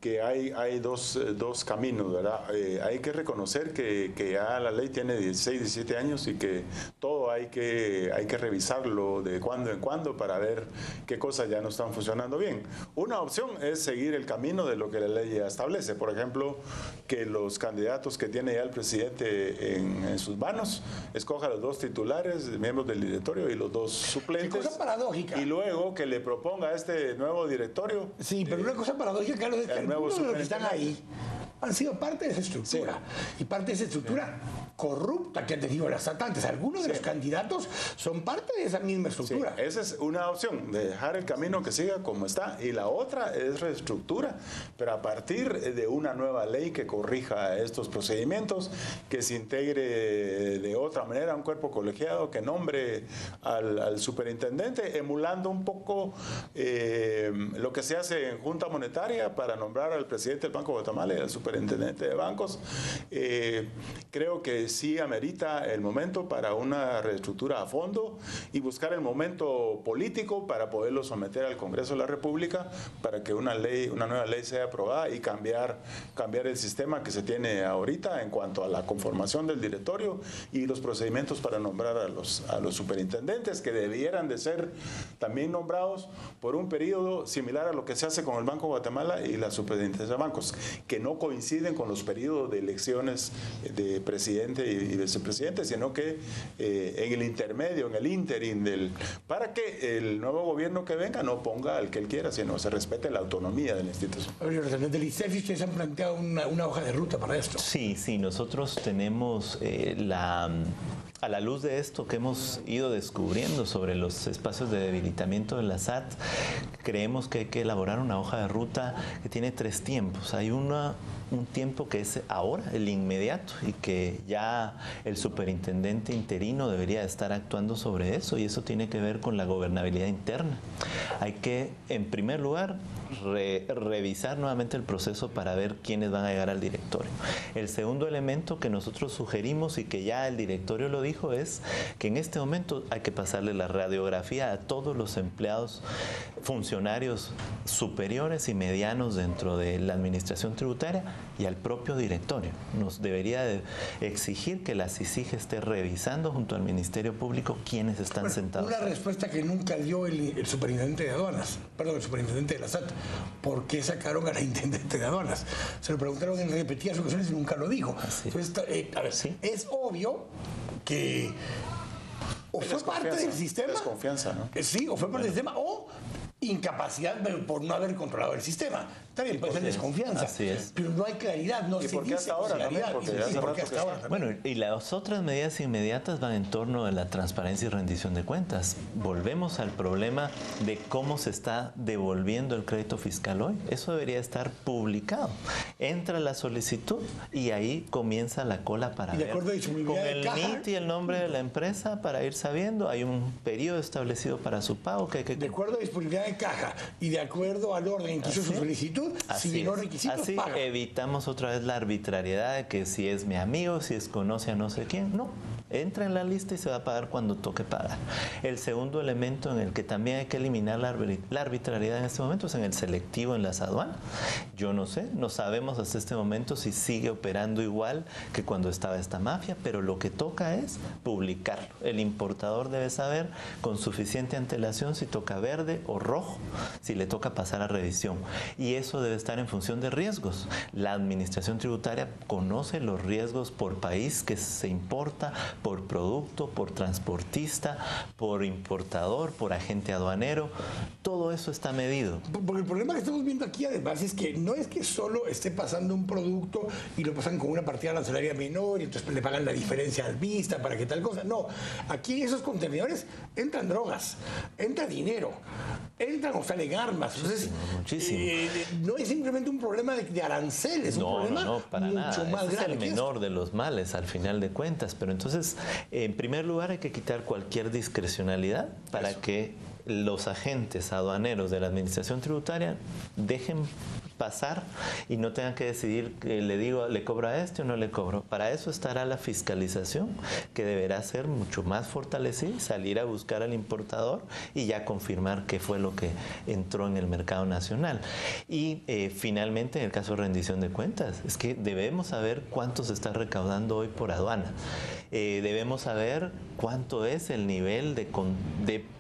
Speaker 3: que hay dos caminos, ¿verdad? Hay que reconocer que ya la ley tiene 16, 17 años y que todo hay que revisarlo de cuando en cuando para ver qué cosas ya no están funcionando bien. Una opción es seguir el camino de lo que la ley ya establece. Por ejemplo, que los candidatos que tiene ya el presidente en sus manos escoja los 2 titulares, miembros del directorio, y los 2 suplentes.
Speaker 1: Qué cosa paradójica.
Speaker 3: Y luego que le proponga a este nuevo directorio.
Speaker 1: Sí, pero una cosa paradójica, Carlos, es que algunos de los que están ahí han sido parte de esa estructura, y parte de esa estructura corrupta que han tenido las SAT antes. Algunos de los candidatos son parte de esa misma estructura.
Speaker 3: Sí, esa es una opción, de dejar el camino que siga como está, y la otra es reestructura, pero a partir de una nueva ley que corrija estos procedimientos, que se integre de otra manera un cuerpo colegiado, que nombre al superintendente, emulando un poco lo que se hace en Junta Monetaria para nombrar al presidente del Banco de Guatemala y al superintendente de bancos. Creo que sí amerita el momento para una reestructura a fondo y buscar el momento político para poderlo someter al Congreso de la República para que una nueva ley sea aprobada y cambiar el sistema que se tiene ahorita en cuanto a la conformación del directorio y los procedimientos para nombrar a los superintendentes, que debieran de ser también nombrados por un periodo similar a lo que se hace con el Banco de Guatemala y la superintendencia de bancos, que no coinciden con los periodos de elecciones de presidente y vicepresidente, sino que en el intermedio, en el ínterin para que el nuevo gobierno que venga no ponga al que él quiera, sino se respete la autonomía de la institución.
Speaker 1: Del ICEFI, ¿ustedes han planteado una hoja de ruta para esto?
Speaker 2: Sí, nosotros tenemos a la luz de esto que hemos ido descubriendo sobre los espacios de debilitamiento de la SAT, creemos que hay que elaborar una hoja de ruta que tiene 3 tiempos. Hay un tiempo que es ahora, el inmediato, y que ya el superintendente interino debería estar actuando sobre eso, y eso tiene que ver con la gobernabilidad interna. Hay que, en primer lugar, revisar nuevamente el proceso para ver quiénes van a llegar al directorio. El segundo elemento que nosotros sugerimos y que ya el directorio lo dijo es que en este momento hay que pasarle la radiografía a todos los empleados, funcionarios superiores y medianos dentro de la administración tributaria y al propio directorio. Nos debería de exigir que la CICIG esté revisando junto al Ministerio Público quiénes están sentados.
Speaker 1: Una respuesta que nunca dio el superintendente de aduanas, perdón, el superintendente de la SAT. ¿Por qué sacaron a la intendente de aduanas? Se lo preguntaron en repetidas ocasiones y nunca lo dijo. Entonces, a ver, es obvio que o fue parte del sistema.
Speaker 3: Desconfianza, ¿no?
Speaker 1: Sí, o fue parte del sistema, o incapacidad por no haber controlado el sistema. Está bien, puede ser desconfianza.
Speaker 2: Así es.
Speaker 1: Pero no hay claridad, no se dice
Speaker 3: hasta ahora,
Speaker 1: claridad.
Speaker 3: porque
Speaker 1: hasta ahora.
Speaker 2: Bueno, y las otras medidas inmediatas van en torno a la transparencia y rendición de cuentas. Volvemos al problema de cómo se está devolviendo el crédito fiscal hoy. Eso debería estar publicado. Entra la solicitud y ahí comienza la cola para ver con el NIT y el nombre de la empresa para ir sabiendo. Hay un periodo establecido para su pago que hay que...
Speaker 1: De acuerdo a disponibilidad de caja y de acuerdo al orden que hizo su solicitud, si llenó requisitos,
Speaker 2: así
Speaker 1: paga.
Speaker 2: Evitamos otra vez la arbitrariedad de que si es mi amigo, si es conoce a no sé quién. No, entra en la lista y se va a pagar cuando toque pagar. El segundo elemento en el que también hay que eliminar la arbitrariedad en este momento es en el selectivo en las aduanas. Yo no sé, no sabemos hasta este momento si sigue operando igual que cuando estaba esta mafia, pero lo que toca es publicarlo. El importador debe saber con suficiente antelación si toca verde o rojo, si le toca pasar a revisión. Y eso debe estar en función de riesgos. La administración tributaria conoce los riesgos por país que se importa, por producto, por transportista, por importador, por agente aduanero. Todo eso está medido.
Speaker 1: Porque el problema que estamos viendo aquí además es que no es que solo esté pasando un producto y lo pasan con una partida arancelaria menor y entonces le pagan la diferencia al vista para que tal cosa. No, aquí en esos contenedores entran drogas, entra dinero, entran o salen armas. Entonces,
Speaker 2: muchísimo.
Speaker 1: No es simplemente un problema de aranceles, es un problema
Speaker 2: para
Speaker 1: mucho
Speaker 2: nada.
Speaker 1: más
Speaker 2: Ese
Speaker 1: grave.
Speaker 2: Es el menor de los males al final de cuentas. Pero entonces, en primer lugar, hay que quitar cualquier discrecionalidad para que los agentes aduaneros de la administración tributaria dejen pasar y no tengan que decidir que le cobro a este o no le cobro. Para eso estará la fiscalización, que deberá ser mucho más fortalecida, salir a buscar al importador y ya confirmar qué fue lo que entró en el mercado nacional. Y finalmente, en el caso de rendición de cuentas, es que debemos saber cuánto se está recaudando hoy por aduana. Debemos saber cuánto es el nivel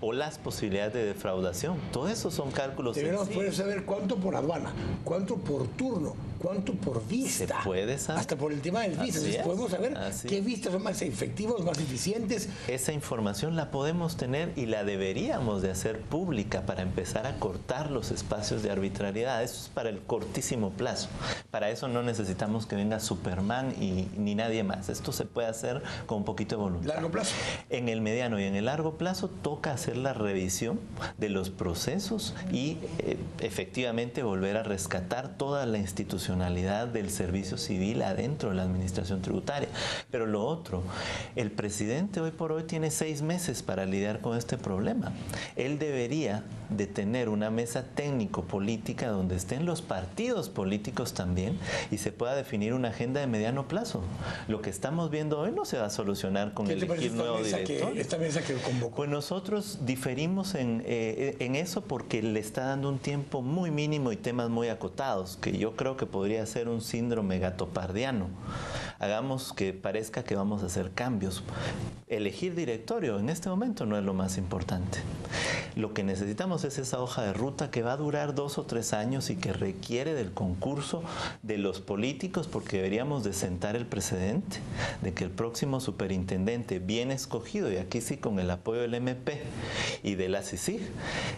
Speaker 2: o las posibilidades de defraudación. Todo eso son cálculos
Speaker 1: Debemos
Speaker 2: sencillos.
Speaker 1: poder saber cuánto por aduana, cuánto por turno, cuánto por vista.
Speaker 2: Se puede saber.
Speaker 1: Hasta por el tema del vista. Entonces, podemos saber qué vistas son más efectivos, más eficientes.
Speaker 2: Esa información la podemos tener y la deberíamos de hacer pública para empezar a cortar los espacios de arbitrariedad. Eso es para el cortísimo plazo. Para eso no necesitamos que venga Superman ni nadie más. Esto se puede hacer con un poquito de voluntad.
Speaker 1: ¿Largo plazo?
Speaker 2: En el mediano y en el largo plazo toca hacer la revisión de los procesos y efectivamente volver a rescatar toda la institucionalidad del servicio civil adentro de la administración tributaria. Pero lo otro, el presidente hoy por hoy tiene 6 meses para lidiar con este problema. Él debería de tener una mesa técnico-política donde estén los partidos políticos también y se pueda definir una agenda de mediano plazo. Lo que estamos viendo hoy no se va a solucionar con elegir nuevo director.
Speaker 1: Esta mesa que convocó.
Speaker 2: Pues nosotros diferimos en eso porque le está dando un tiempo muy mínimo y temas muy acotados, que yo creo que podría ser un síndrome gatopardiano. Hagamos que parezca que vamos a hacer cambios. Elegir directorio en este momento no es lo más importante. Lo que necesitamos es esa hoja de ruta que va a durar 2 o 3 años y que requiere del concurso de los políticos, porque deberíamos de sentar el precedente de que el próximo superintendente bien escogido, y aquí sí con el apoyo del MP y de la CICIG,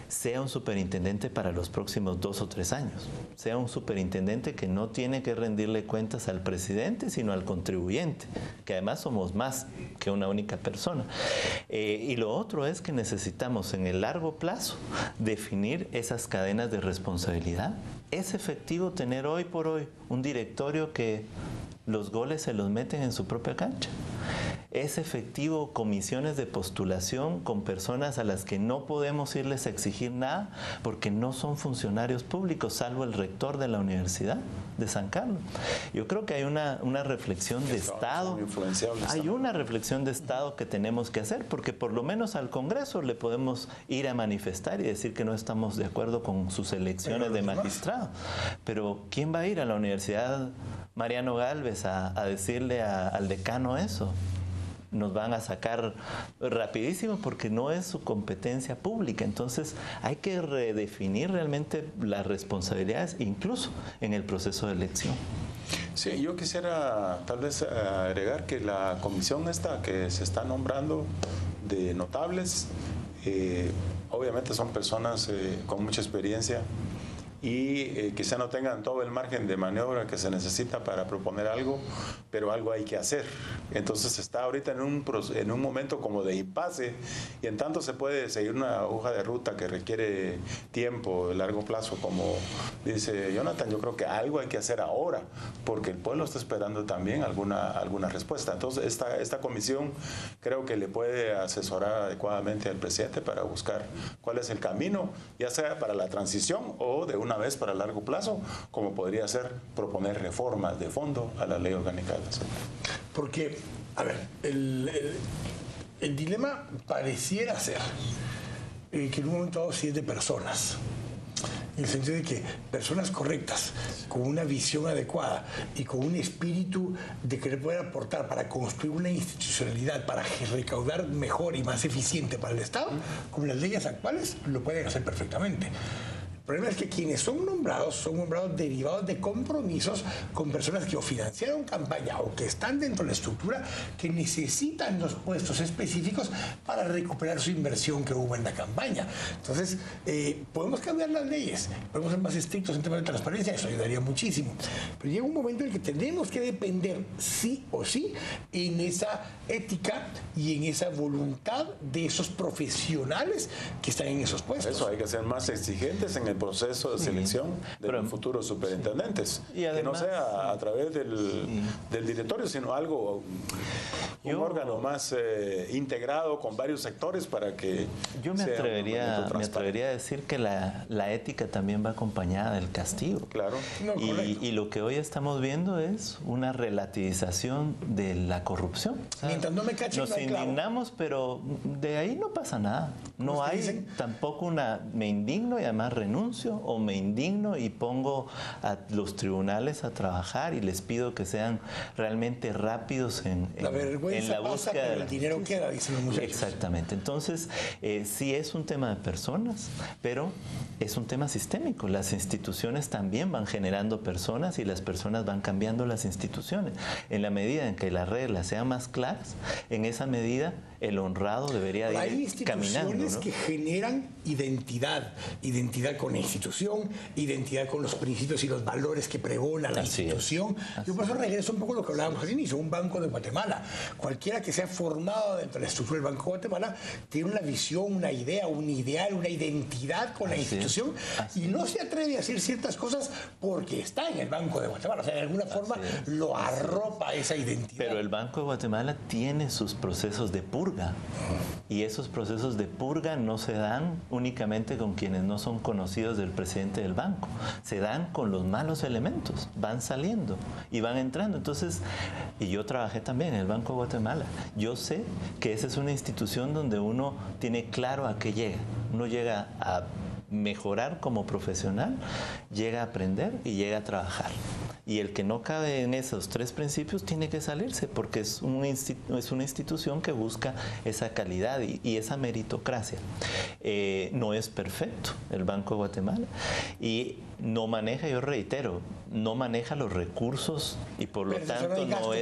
Speaker 2: sea un superintendente para los próximos 2 o 3 años. Sea un superintendente que no tiene que rendirle cuentas al presidente, sino al contribuyente, que además somos más que una única persona. Y lo otro es que necesitamos en el largo plazo definir esas cadenas de responsabilidad. ¿Es efectivo tener hoy por hoy un directorio que los goles se los meten en su propia cancha? ¿Es efectivo comisiones de postulación con personas a las que no podemos irles a exigir nada porque no son funcionarios públicos, salvo el rector de la Universidad de San Carlos? Yo creo que hay una reflexión de Estado. Hay una reflexión de Estado que tenemos que hacer, porque por lo menos al Congreso le podemos ir a manifestar y decir que no estamos de acuerdo con sus elecciones de magistrado. Pero ¿quién va a ir a la Universidad Mariano Gálvez a decirle al decano eso. Nos van a sacar rapidísimo porque no es su competencia pública. Entonces hay que redefinir realmente las responsabilidades, incluso en el proceso de elección.
Speaker 3: Sí, yo quisiera tal vez agregar que la comisión esta que se está nombrando de notables, obviamente son personas con mucha experiencia y quizá no tengan todo el margen de maniobra que se necesita para proponer algo, pero algo hay que hacer. Entonces está ahorita en un momento como de impasse, y en tanto se puede seguir una hoja de ruta que requiere tiempo de largo plazo, como dice Jonathan. Yo creo que algo hay que hacer ahora, porque el pueblo está esperando también alguna respuesta. Entonces esta comisión creo que le puede asesorar adecuadamente al presidente para buscar cuál es el camino, ya sea para la transición o de una vez para largo plazo, como podría ser proponer reformas de fondo a la ley orgánica de la Asamblea.
Speaker 1: Porque, a ver, el dilema pareciera ser que en un momento dado sí es de personas. En el sentido de que personas correctas, con una visión adecuada y con un espíritu de querer poder aportar para construir una institucionalidad, para recaudar mejor y más eficiente para el Estado, con las leyes actuales, lo pueden hacer perfectamente. El problema es que quienes son nombrados derivados de compromisos con personas que o financiaron campaña o que están dentro de la estructura, que necesitan los puestos específicos para recuperar su inversión que hubo en la campaña. Entonces, podemos cambiar las leyes, podemos ser más estrictos en temas de transparencia, eso ayudaría muchísimo. Pero llega un momento en el que tenemos que depender sí o sí en esa ética y en esa voluntad de esos profesionales que están en esos puestos.
Speaker 3: Eso, hay que ser más exigentes en el proceso de selección de los futuros superintendentes. Y además, que no sea a través del directorio, sino un órgano más integrado con varios sectores para que
Speaker 2: yo me atrevería a decir que la ética también va acompañada del castigo.
Speaker 3: Claro.
Speaker 2: Y lo que hoy estamos viendo es una relativización de la corrupción. O sea, mientras no me cachen, nos indignamos, pero de ahí no pasa nada. No hay tampoco me indigno y además renuncio, o me indigno y pongo a los tribunales a trabajar y les pido que sean realmente rápidos en la búsqueda. Pasa,
Speaker 1: pero el dinero queda, dicen los muchachos.
Speaker 2: Exactamente. Entonces, sí es un tema de personas, pero es un tema sistémico. Las instituciones también van generando personas y las personas van cambiando las instituciones. En la medida en que las reglas sean más claras, en esa medida el honrado debería ir caminando.
Speaker 1: Hay instituciones que generan identidad con la institución, identidad con los principios y los valores que pregona la institución. Yo por eso regreso un poco a lo que hablábamos al inicio, un Banco de Guatemala. Cualquiera que sea formado dentro de la estructura del Banco de Guatemala tiene una visión, una idea, un ideal, una identidad con la institución y no se atreve a decir ciertas cosas porque está en el Banco de Guatemala. O sea, de alguna forma lo arropa esa identidad.
Speaker 2: Pero el Banco de Guatemala tiene sus procesos de purga. Y esos procesos de purga no se dan únicamente con quienes no son conocidos del presidente del banco. Se dan con los malos elementos. Van saliendo y van entrando. Entonces, y yo trabajé también en el Banco de Guatemala. Yo sé que esa es una institución donde uno tiene claro a qué llega. Uno llega a mejorar como profesional, llega a aprender y llega a trabajar. Y el que no cabe en esos tres principios tiene que salirse porque es una institución que busca esa calidad y esa meritocracia. No es perfecto el Banco de Guatemala y no maneja, yo reitero, no maneja los recursos y por lo tanto no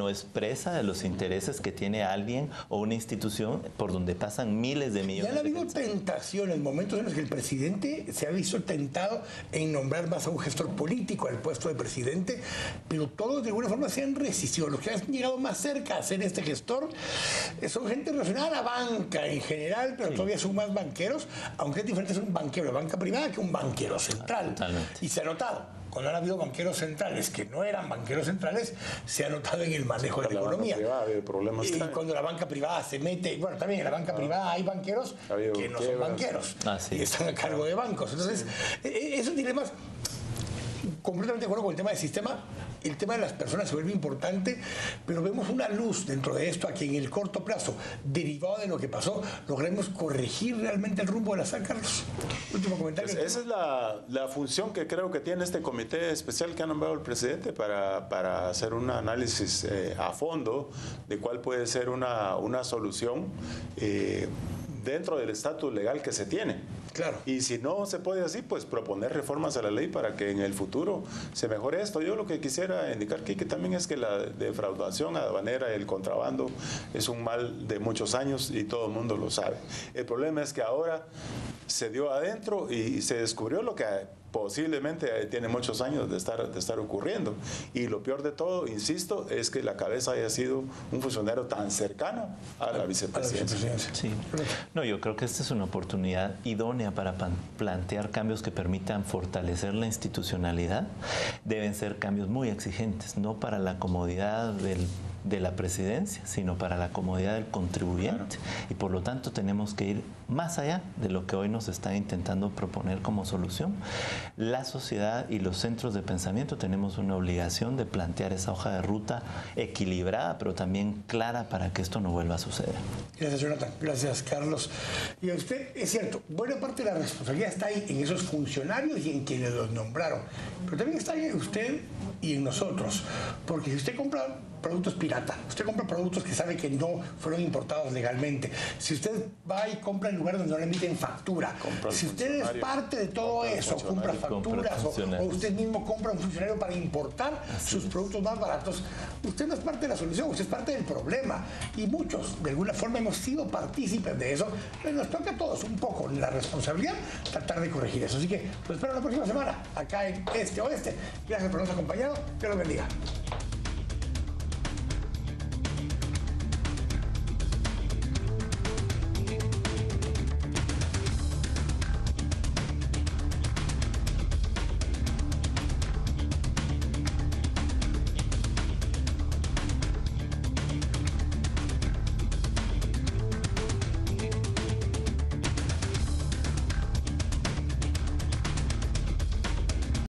Speaker 2: expresa de los intereses que tiene alguien o una institución por donde pasan miles de millones.
Speaker 1: Ya ha habido tentaciones, momentos en los que el presidente se ha visto tentado en nombrar más a un gestor político al puesto de presidente, pero todos de alguna forma se han resistido. Los que han llegado más cerca a ser este gestor son gente relacionada a la banca en general, pero todavía son más banqueros, aunque es diferente ser un banquero de banca privada que un banquero central. Y se ha notado, cuando han habido banqueros centrales que no eran banqueros centrales, se ha notado en el manejo de la economía. Y cuando la banca privada se mete, bueno, también en la banca privada hay banqueros que no son banqueros y están a cargo de bancos. Entonces, esos dilemas completamente de acuerdo con el tema del sistema. El tema de las personas se vuelve importante, pero vemos una luz dentro de esto a que en el corto plazo, derivado de lo que pasó, logremos corregir realmente el rumbo de la SAT, Carlos. Último comentario.
Speaker 3: Pues esa es la función que creo que tiene este comité especial que ha nombrado el presidente para hacer un análisis a fondo de cuál puede ser una solución dentro del estatus legal que se tiene.
Speaker 1: Claro.
Speaker 3: Y si no se puede así, pues proponer reformas a la ley para que en el futuro se mejore esto. Yo lo que quisiera indicar aquí que también es que la defraudación aduanera, el contrabando, es un mal de muchos años y todo el mundo lo sabe. El problema es que ahora se dio adentro y se descubrió lo que posiblemente tiene muchos años de estar ocurriendo. Y lo peor de todo, insisto, es que la cabeza haya sido un funcionario tan cercano a la vicepresidencia.
Speaker 2: Sí. No, yo creo que esta es una oportunidad idónea para plantear cambios que permitan fortalecer la institucionalidad. Deben ser cambios muy exigentes, no para la comodidad de la presidencia, sino para la comodidad del contribuyente. Claro. Y por lo tanto tenemos que ir más allá de lo que hoy nos está intentando proponer como solución. La sociedad y los centros de pensamiento tenemos una obligación de plantear esa hoja de ruta equilibrada, pero también clara para que esto no vuelva a suceder.
Speaker 1: Gracias, Jonathan. Gracias, Carlos. Y a usted, es cierto, buena parte de la responsabilidad está ahí en esos funcionarios y en quienes los nombraron, pero también está en usted y en nosotros, porque si usted compra productos pirata, usted compra productos que sabe que no fueron importados legalmente, si usted va y compra en lugares donde no le emiten factura, si usted es parte de todo eso, compra facturas o usted mismo compra un funcionario para importar sus productos más baratos, usted no es parte de la solución, usted es parte del problema. Y muchos, de alguna forma, hemos sido partícipes de eso, pero nos toca a todos un poco la responsabilidad tratar de corregir eso. Así que los espero la próxima semana, acá en Este Oeste. Gracias por habernos acompañado. Que los bendiga.